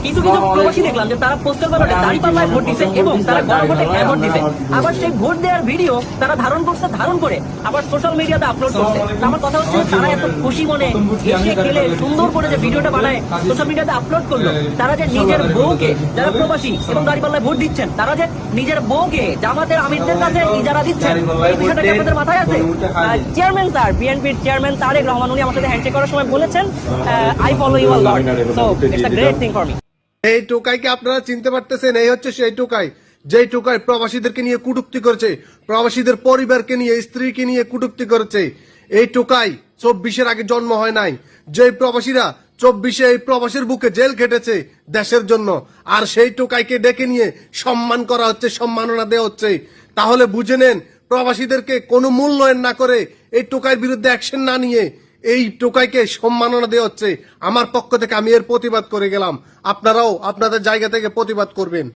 কিছু কিছু প্রবাসী দেখলাম যে তারা পোস্টাল ব্যালটে দাঁড়িপাল্লায় ভোট দিচ্ছে এবং তারা গণভোটে ভোট দিচ্ছে। আবার সেই ভোট দেওয়ার ভিডিও তারা ধারণ করে আবার সোশ্যাল মিডিয়াতে আপলোড করছে। আমার কথা হচ্ছে তারা এত খুশি মনে এসে খেলে সুন্দর করে যে ভিডিওটা বানায় সোশ্যাল মিডিয়াতে আপলোড করলো, তারা যে নিজের বউকে, যারা প্রবাসী এবং দাঁড়িপাল্লায় ভোট দিচ্ছেন, তারা যে নিজের বউকে জামাতের আমিরদের কাছে ইজারা দিচ্ছেন, এই বিষয়টা কি আপনাদের মাথায় আছে? চেয়ারম্যান স্যার, বিএনপির চেয়ারম্যান তারেক রহমান, উনি আমার সাথে হ্যান্ডশেক করার সময় বলেছেন, I follow you a lot, so it's a great thing for me. এই টোকাইকে আপনারা চিনতে পারতেছেন? এই হচ্ছে সেই টোকাই, যেই টোকাই প্রবাসীদেরকে নিয়ে কটূক্তি করেছে, প্রবাসীদের পরিবারকে নিয়ে, স্ত্রীকে নিয়ে কটূক্তি করেছে। এই টোকাই 24-এর আগে জন্ম হয় নাই। যে প্রবাসীরা 24-এ এই প্রবাসীর বুকে জেল খেটেছে দেশের জন্য, আর সেই টোকাইকে ডেকে নিয়ে সম্মান করা হচ্ছে, সম্মাননা দেওয়া হচ্ছে। তাহলে বুঝে নেন, প্রবাসীদেরকে কোনো মূল্যায়ন না করে, এই টোকাইয়ের বিরুদ্ধে অ্যাকশন না নিয়ে এই টোকাইকে সম্মাননা দেওয়া হচ্ছে। আমার পক্ষ থেকে আমি এর প্রতিবাদ করে গেলাম, আপনারাও আপনাদের জায়গা থেকে প্রতিবাদ করবেন।